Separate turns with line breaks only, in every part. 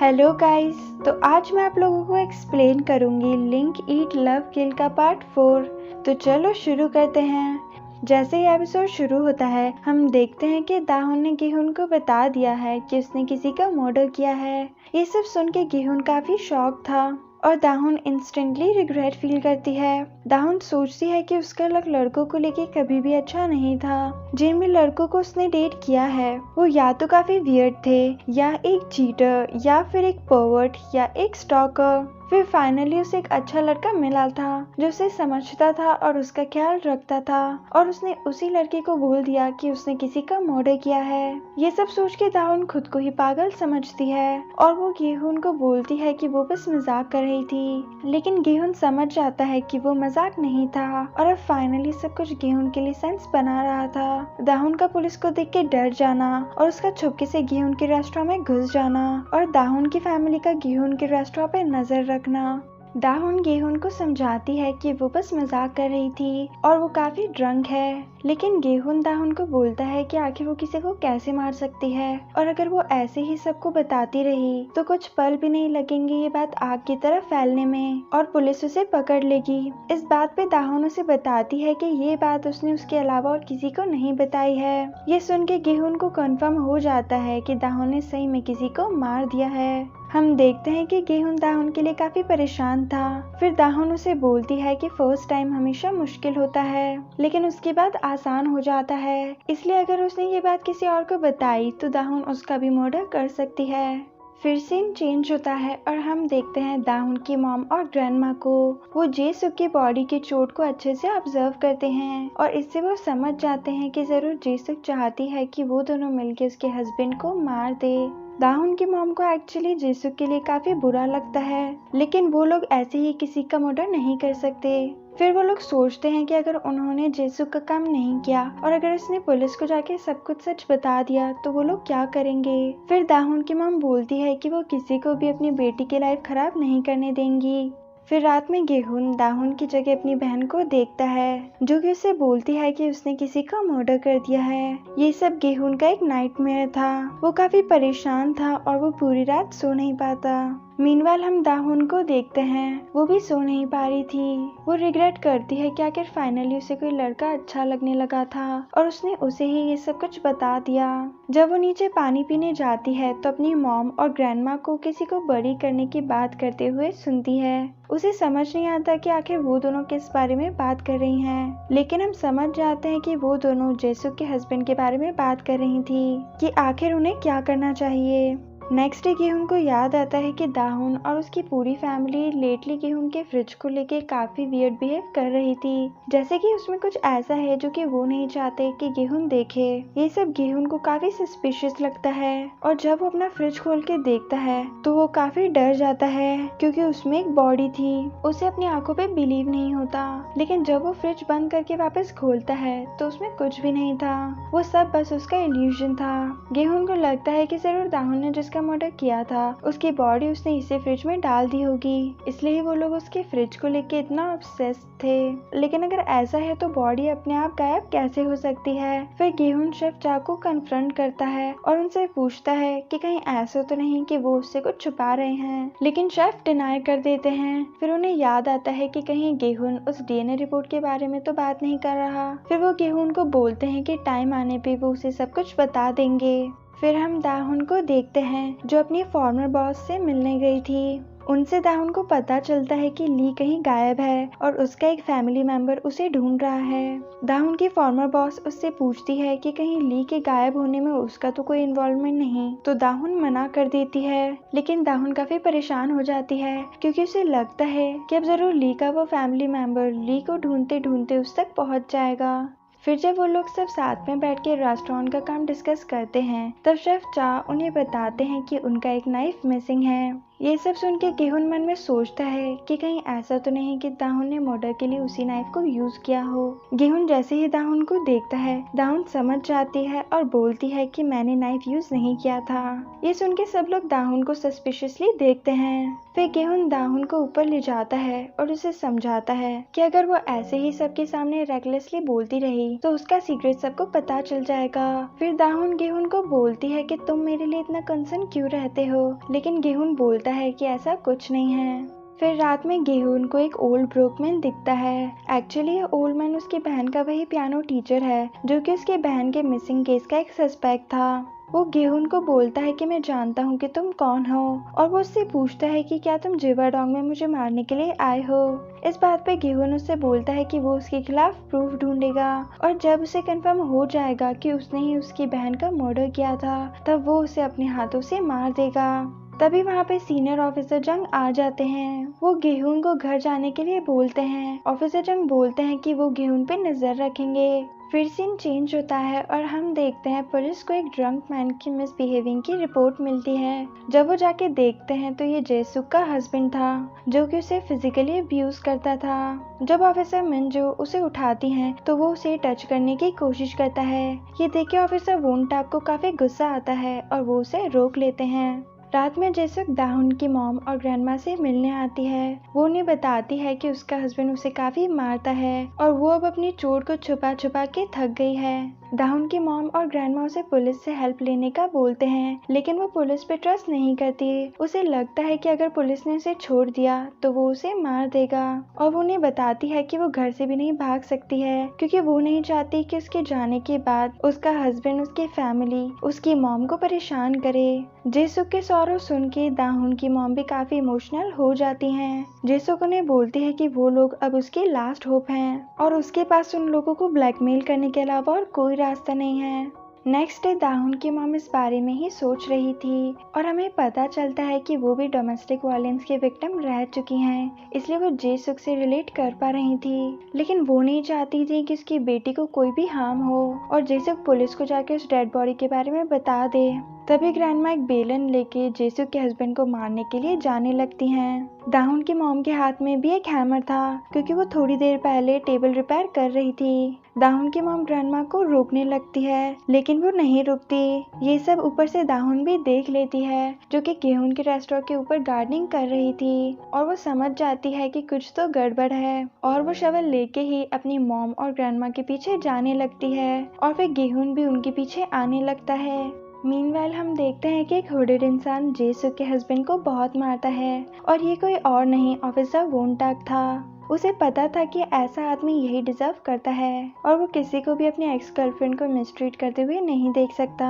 Hello guys. तो आज मैं आप लोगों को एक्सप्लेन करूंगी लिंक ईट लव किल का पार्ट 4। तो चलो शुरू करते हैं। जैसे ही एपिसोड शुरू होता है हम देखते हैं कि दाहुन ने गेहून को बता दिया है कि उसने किसी का मर्डर किया है। ये सब सुन के गेहून काफी शॉक था और दाहुन इंस्टेंटली रिग्रेट फील करती है। दाहुन सोचती है कि उसका लक लड़कों को लेके कभी भी अच्छा नहीं था। जिन भी लड़कों को उसने डेट किया है वो या तो काफी वियर्ड थे, या एक चीटर, या फिर एक पर्वर्ट, या एक स्टॉकर। फिर फाइनली उसे एक अच्छा लड़का मिला था जो उसे समझता था और उसका ख्याल रखता था, और उसने उसी लड़के को बोल दिया कि उसने किसी का मर्डर किया है। ये सब सोच के दाहुन खुद को ही पागल समझती है और वो गेहून को बोलती है कि वो बस मजाक कर रही थी। लेकिन गेहून समझ जाता है कि वो मजाक नहीं था और अब फाइनली सब कुछ गेहून के लिए सेंस बना रहा था। दाहुन का पुलिस को देख के डर जाना और उसका छुपके से गेहून के रेस्टोरेंट में घुस जाना और दाहुन की फैमिली का गेहून के रेस्टोरेंट पे नजर रखना। दाहुन गेहून को समझाती है कि वो बस मजाक कर रही थी और वो काफी ड्रंक है। लेकिन गेहून दाहुन को बोलता है कि आखिर वो किसी को कैसे मार सकती है, और अगर वो ऐसे ही सबको बताती रही तो कुछ पल भी नहीं लगेंगे ये बात आग की तरह फैलने में और पुलिस उसे पकड़ लेगी। इस बात पे दाहुन उसे बताती है कि ये बात उसने उसके अलावा और किसी को नहीं बताई है। ये सुन के गेहून को कंफर्म हो जाता है कि दाहुन ने सही में किसी को मार दिया है। हम देखते हैं कि गेहून दाहुन के लिए काफी परेशान था। फिर दाहुन उसे बोलती है कि फर्स्ट टाइम हमेशा मुश्किल होता है लेकिन उसके बाद आसान हो जाता है, इसलिए अगर उसने ये बात किसी और को बताई तो दाहुन उसका भी मर्डर कर सकती है। फिर सीन चेंज होता है और हम देखते हैं दाहुन की मॉम और ग्रैंडमा को। वो जेसुक की बॉडी की चोट को अच्छे से ऑब्जर्व करते हैं और इससे वो समझ जाते हैं कि जरूर जेसुक चाहती है कि वो दोनों मिलकर उसके हस्बैंड को मार दे। दाहुन की मॉम को एक्चुअली जेसुक के लिए काफी बुरा लगता है, लेकिन वो लोग ऐसे ही किसी का मर्डर नहीं कर सकते। फिर वो लोग सोचते हैं कि अगर उन्होंने जेसुक का काम नहीं किया और अगर उसने पुलिस को जाके सब कुछ सच बता दिया तो वो लोग क्या करेंगे। फिर दाहुन की मॉम बोलती है कि वो किसी को भी अपनी बेटी की लाइफ खराब नहीं करने देंगी। फिर रात में गेहून दाहुन की जगह अपनी बहन को देखता है जो कि उसे बोलती है कि उसने किसी का मर्डर कर दिया है। ये सब गेहून का एक नाइटमेयर था। वो काफी परेशान था और वो पूरी रात सो नहीं पाता। मीनवाइल हम दाहुन को देखते हैं, वो भी सो नहीं पा रही थी। वो रिग्रेट करती है कि आखिर फाइनली उसे कोई लड़का अच्छा लगने लगा था और उसने उसे ही ये सब कुछ बता दिया। जब वो नीचे पानी पीने जाती है तो अपनी मॉम और ग्रैंडमा को किसी को बरी करने की बात करते हुए सुनती है। उसे समझ नहीं आता कि आखिर वो दोनों किस बारे में बात कर रही हैं, लेकिन हम समझ जाते हैं कि वो दोनों जेसुक के हस्बैंड के बारे में बात कर रही थी कि आखिर उन्हें क्या करना चाहिए। नेक्स्ट डे गेहून को याद आता है कि दाहुन और उसकी पूरी फैमिली लेटली गेहून के फ्रिज को लेके काफी वियर्ड बिहेव कर रही थी, जैसे कि उसमें कुछ ऐसा है जो कि वो नहीं चाहते कि गेहून देखे। ये सब गेहून को काफी सस्पिशियस लगता है और जब वो अपना फ्रिज खोल के देखता है तो वो काफी डर जाता है क्योंकि उसमें एक बॉडी थी। उसे अपनी आंखों पे बिलीव नहीं होता, लेकिन जब वो फ्रिज बंद करके वापस खोलता है तो उसमें कुछ भी नहीं था। वो सब बस उसका इल्यूजन था। गेहून को लगता है कि जरूर दाहुन ने जिसका मर्डर किया था उसकी बॉडी उसने इसे फ्रिज में डाल दी होगी, इसलिए वो लोग उसके फ्रिज को लेके इतना ऑब्सेस्ड थे। लेकिन अगर ऐसा है तो बॉडी अपने आप गायब कैसे हो सकती है। फिर गेहून शेफ चा को कन्फ्रंट करता है और उनसे पूछता है कि कहीं ऐसा तो नहीं कि वो उससे कुछ छुपा रहे हैं, लेकिन शेफ डिनाई कर देते हैं। फिर उन्हें याद आता है कि कहीं गेहून उस डीएनए रिपोर्ट के बारे में तो बात नहीं कर रहा। फिर वो गेहून को बोलते हैं कि टाइम आने पे वो उसे सब कुछ बता देंगे। फिर हम दाहुन को देखते हैं जो अपनी फॉर्मर बॉस से मिलने गई थी। उनसे दाहुन को पता चलता है कि ली कहीं गायब है और उसका एक फैमिली मेंबर उसे ढूंढ रहा है। दाहुन की फॉर्मर बॉस उससे पूछती है कि कहीं ली के गायब होने में उसका तो कोई इन्वॉल्वमेंट नहीं, तो दाहुन मना कर देती है। लेकिन दाहुन काफी परेशान हो जाती है क्योंकि उसे लगता है कि अब जरूर ली का वो फैमिली मेंबर ली को ढूंढते ढूंढते उस तक पहुंच जाएगा। फिर जब वो लोग सब साथ में बैठ के रेस्टोरेंट का काम डिस्कस करते हैं तब शेफ चा उन्हें बताते हैं कि उनका एक नाइफ मिसिंग है। ये सब सुन के गेहून मन में सोचता है कि कहीं ऐसा तो नहीं कि दाहुन ने मर्डर के लिए उसी नाइफ को यूज किया हो। गेहून जैसे ही दाहुन को देखता है, दाहुन समझ जाती है और बोलती है कि मैंने नाइफ यूज नहीं किया था। ये सुन के सब लोग दाहुन को सस्पिशियसली देखते हैं। फिर गेहून दाहुन को ऊपर ले जाता है और उसे समझाता है कि अगर वो ऐसे ही सबके सामने रेकलेसली बोलती रही तो उसका सीक्रेट सबको पता चल जाएगा। फिर दाहुन गेहून को बोलती है कि तुम मेरे लिए इतना कंसर्न क्यों रहते हो, लेकिन गेहून बोलता है कि ऐसा कुछ नहीं है। फिर रात में गेहून को एक ओल्ड ब्रोकमैन दिखता है। एक्चुअली ये ओल्ड मैन उसकी बहन का वही पियानो टीचर है जो कि उसकी बहन के मिसिंग केस का एक सस्पेक्ट था। वो गेहून को बोलता है कि मैं जानता हूँ कि तुम कौन हो, और वो उससे पूछता है कि क्या तुम जिवाडोंग में मुझे मारने के लिए आए हो। इस बात पे गेहून उससे बोलता है कि वो उसके खिलाफ प्रूफ ढूंढेगा, और जब उसे कंफर्म हो जाएगा कि उसने ही उसकी बहन का मर्डर किया था तब वो उसे अपने हाथों से मार देगा। तभी वहाँ पे सीनियर ऑफिसर जंग आ जाते हैं। वो गेहून को घर जाने के लिए बोलते हैं। ऑफिसर जंग बोलते हैं कि वो गेहून पे नजर रखेंगे। फिर सीन चेंज होता है और हम देखते हैं पुलिस को एक ड्रंक मैन की मिसबिहेविंग की रिपोर्ट मिलती है। जब वो जाके देखते हैं तो ये जेसुक का हस्बैंड था जो कि उसे फिजिकली अब्यूज करता था। जब ऑफिसर मिंजो उसे उठाती हैं तो वो उसे टच करने की कोशिश करता है। ये देख के ऑफिसर वोनटाक को काफी गुस्सा आता है और वो उसे रोक लेते हैं। रात में जेसुक दाहुन की मॉम और ग्रैंडमा से मिलने आती है। वो उन्हें बताती है कि उसका हस्बैंड उसे काफी मारता है और वो अब अपनी चोट को छुपा छुपा के थक गई है। दाहुन की मॉम और ग्रैंडमा उसे पुलिस से हेल्प लेने का बोलते हैं, लेकिन वो पुलिस पे ट्रस्ट नहीं करती। उसे लगता है कि अगर पुलिस ने उसे छोड़ दिया तो वो उसे मार देगा, और वो उन्हें बताती है कि वो घर से भी नहीं भाग सकती है क्योंकि वो नहीं चाहती कि उसके जाने के बाद उसका हस्बैंड, उसकी फैमिली, उसकी मॉम को परेशान करे। जेसुक के सौरव सुन के दाहुन की मॉम भी काफी इमोशनल हो जाती हैं। जेसुक उन्हें बोलती है कि वो लोग अब उसकी लास्ट होप हैं और उसके पास उन लोगों को ब्लैकमेल करने के अलावा और कोई रास्ता नहीं है। नेक्स्ट डे दाहुन की मॉम इस बारे में ही सोच रही थी और हमें पता चलता है कि वो भी डोमेस्टिक वायलेंस के विक्टिम रह चुकी हैं, इसलिए वो जेसुक से रिलेट कर पा रही थी। लेकिन वो नहीं चाहती थी कि उसकी बेटी को कोई भी हार्म हो और जेसुक पुलिस को जाके उस डेड बॉडी के बारे में बता दे। तभी ग्रैंडमा एक बेलन लेके जेसुक के हस्बैंड को मारने के लिए जाने लगती हैं। दाहुन की मॉम के हाथ में भी एक हैमर था क्योंकि वो थोड़ी देर पहले टेबल रिपेयर कर रही थी। दाहुन की मॉम ग्रैंडमा को रोकने लगती है लेकिन वो नहीं रुकती। ये सब ऊपर से दाहुन भी देख लेती है जो कि गेहून के रेस्टोरेंट के ऊपर गार्डनिंग कर रही थी, और वो समझ जाती है कि कुछ तो गड़बड़ है, और वो शवल लेके ही अपनी मॉम और ग्रैंडमा के पीछे जाने लगती है और फिर गेहून भी उनके पीछे आने लगता है। मीनवाइल हम देखते हैं कि एक हुडेड इंसान जेसुक के हस्बैंड को बहुत मारता है, और ये कोई और नहीं ऑफिसर वोनटाक था। उसे पता था कि ऐसा आदमी यही डिजर्व करता है और वो किसी को भी अपने एक्स गर्लफ्रेंड को मिसट्रीट करते हुए नहीं देख सकता।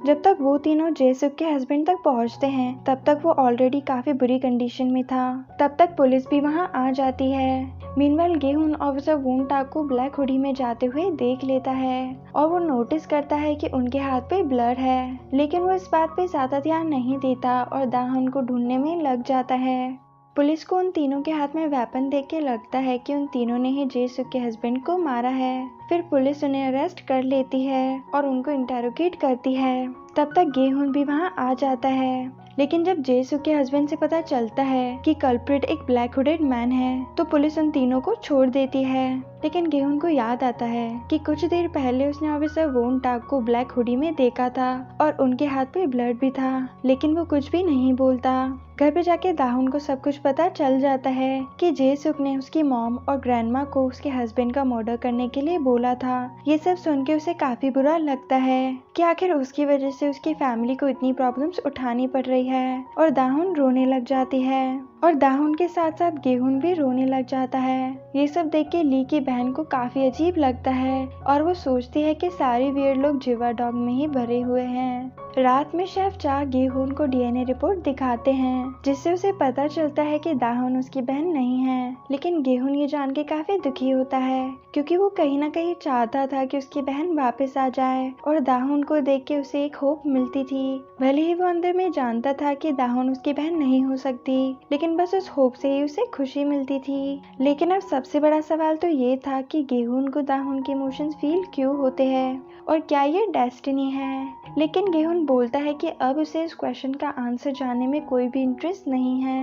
जब तक वो तीनों जेसुक के हस्बैंड तक पहुंचते हैं तब तक वो ऑलरेडी काफी बुरी कंडीशन में था। तब तक पुलिस भी वहां आ जाती है। मीनवाइल गेहून ऑफिसर वोनटाक को ब्लैक हुडी में जाते हुए देख लेता है और वो नोटिस करता है कि उनके हाथ पे ब्लड है, लेकिन वो इस बात पे ज्यादा ध्यान नहीं देता और दाहुन को ढूंढने में लग जाता है। पुलिस को उन तीनों के हाथ में वेपन देख के लगता है कि उन तीनों ने ही जेसुक के हस्बैंड को मारा है। फिर पुलिस उन्हें अरेस्ट कर लेती है और उनको इंटेरोगेट करती है। तब तक गेहून भी वहां आ जाता है, लेकिन जब जेसुक के हस्बैंड से पता चलता है कि कल्प्रिट एक ब्लैक हुडेड मैन है तो पुलिस उन तीनों को छोड़ देती है। लेकिन गेहून को याद आता है कि कुछ देर पहले उसने ऑफिसर वोनटाक को ब्लैक हुडी में देखा था और उनके हाथ पे ब्लड भी था, लेकिन वो कुछ भी नहीं बोलता। घर पे जाके दाहुन को सब कुछ पता चल जाता है कि जेसुक ने उसकी मॉम और ग्रैंडमा को उसके हस्बैंड का मर्डर करने के लिए बोला था। ये सब सुन के उसे काफी बुरा लगता है कि आखिर उसकी वजह से उसकी फैमिली को इतनी प्रॉब्लम्स उठानी पड़ रही है, और दाहुन रोने लग जाती है और दाहुन के साथ साथ गेहून भी रोने लग जाता है। ये सब देख के ली की बहन को काफी अजीब लगता है और वो सोचती है कि सारे वियर्ड लोग जिवाडोंग में ही भरे हुए हैं। रात में शेफ चा गेहून को डीएनए रिपोर्ट दिखाते हैं जिससे उसे पता चलता है कि दाहुन उसकी बहन नहीं है, लेकिन गेहून ये जान के काफी दुखी होता है क्योंकि वो कहीं ना कहीं चाहता था कि उसकी बहन वापस आ जाए और दाहुन को देख के उसे एक होप मिलती थी। भले ही वो अंदर में जानता था कि दाहुन उसकी बहन नहीं हो सकती, लेकिन गेहून बस उस होप से ही उसे खुशी मिलती थी। लेकिन अब सबसे बड़ा सवाल तो ये था कि गेहून को दाहुन के इमोशंस फील क्यों होते हैं और क्या ये डेस्टिनी है। लेकिन गेहून बोलता है कि अब उसे इस क्वेश्चन का आंसर जानने में कोई भी इंटरेस्ट नहीं है।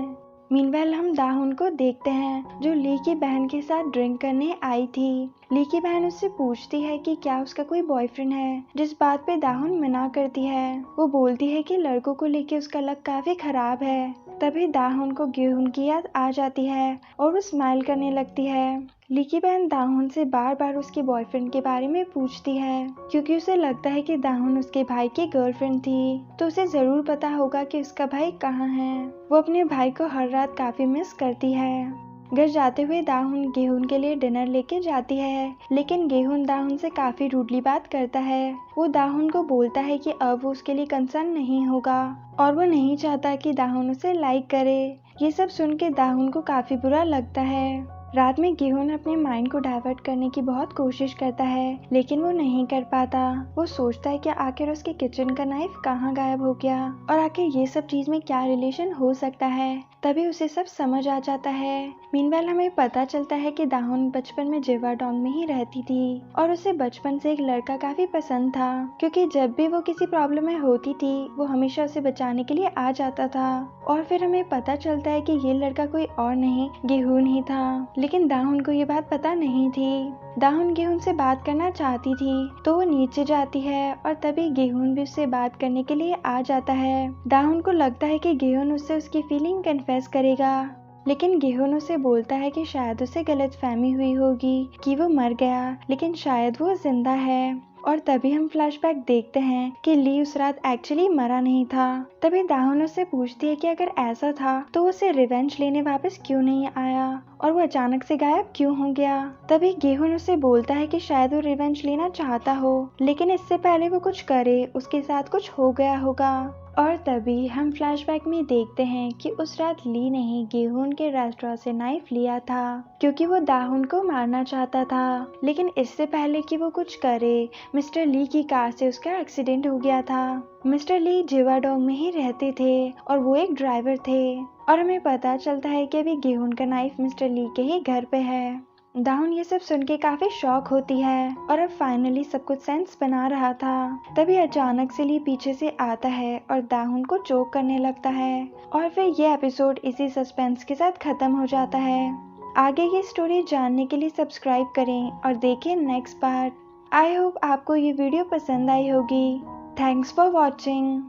मीनवाइल हम दाहुन को देखते हैं जो ली की बहन के साथ ड्रिंक करने आई थी। ली की बहन उससे पूछती है कि क्या उसका कोई बॉयफ्रेंड है, जिस बात पे दाहुन मना करती है। वो बोलती है कि लड़कों को लेके उसका लक काफी खराब है। तभी दाहुन को गेहून की याद आ जाती है और वो स्माइल करने लगती है। ली की बहन दाहुन से बार बार उसके बॉयफ्रेंड के बारे में पूछती है क्योंकि उसे लगता है कि दाहुन उसके भाई की गर्लफ्रेंड थी, तो उसे जरूर पता होगा कि उसका भाई कहाँ है। वो अपने भाई को हर रात काफी मिस करती है। घर जाते हुए दाहुन गेहून के लिए डिनर लेके जाती है, लेकिन गेहून दाहुन से काफी रूडली बात करता है। वो दाहुन को बोलता है कि अब वो उसके लिए कंसर्न नहीं होगा और वो नहीं चाहता कि दाहुन उसे लाइक करे। ये सब सुन के दाहुन को काफी बुरा लगता है। रात में गेहून अपने माइंड को डाइवर्ट करने की बहुत कोशिश करता है, लेकिन वो नहीं कर पाता। वो सोचता है कि आखिर उसके किचन का नाइफ कहाँ गायब हो गया और आखिर ये सब चीज में क्या रिलेशन हो सकता है। तभी उसे सब समझ आ जाता है। मीनवाइल हमें पता चलता है कि दाहुन बचपन में जिवाडोंग में ही रहती थी और उसे बचपन से एक लड़का काफी पसंद था, क्योंकि जब भी वो किसी प्रॉब्लम में होती थी वो हमेशा उसे बचाने के लिए आ जाता था। और फिर हमें पता चलता है कि ये लड़का कोई और नहीं गेहून ही था, लेकिन दाहुन को ये बात पता नहीं थी। दाहुन गेहून से बात करना चाहती थी तो वो नीचे जाती है और तभी गेहून भी उससे बात करने के लिए आ जाता है। दाहुन को लगता है कि गेहून उससे उसकी फीलिंग कन्फेस करेगा, लेकिन गेहून उसे बोलता है कि शायद उसे गलतफहमी हुई होगी कि वो मर गया, लेकिन शायद वो जिंदा है। और तभी हम फ्लैशबैक देखते हैं कि ली उस रात एक्चुअली मरा नहीं था। तभी दाहुन उससे पूछती है कि अगर ऐसा था तो उसे रिवेंज लेने वापस क्यों नहीं आया और वो अचानक से गायब क्यों हो गया। तभी गेहून उसे बोलता है कि शायद वो रिवेंज लेना चाहता हो, लेकिन इससे पहले वो कुछ करे उसके साथ कुछ हो गया होगा। और तभी हम फ्लैशबैक में देखते हैं कि उस रात ली ने ही गेहून के रेस्टोरेंट से नाइफ लिया था क्योंकि वो दाहुन को मारना चाहता था। लेकिन इससे पहले कि वो कुछ करे, मिस्टर ली की कार से उसका एक्सीडेंट हो गया था। मिस्टर ली जिवाडोंग में ही रहते थे और वो एक ड्राइवर थे। और हमें पता चलता है कि अभी गेहून का नाइफ मिस्टर ली के ही घर पे है। दाहुन ये सब सुन के काफी शॉक होती है और अब फाइनली सब कुछ सेंस बना रहा था। तभी अचानक से ली पीछे से आता है और दाहुन को चोक करने लगता है और फिर ये एपिसोड इसी सस्पेंस के साथ खत्म हो जाता है। आगे की स्टोरी जानने के लिए सब्सक्राइब करें और देखें नेक्स्ट पार्ट। आई होप आपको ये वीडियो पसंद आई होगी। Thanks for watching.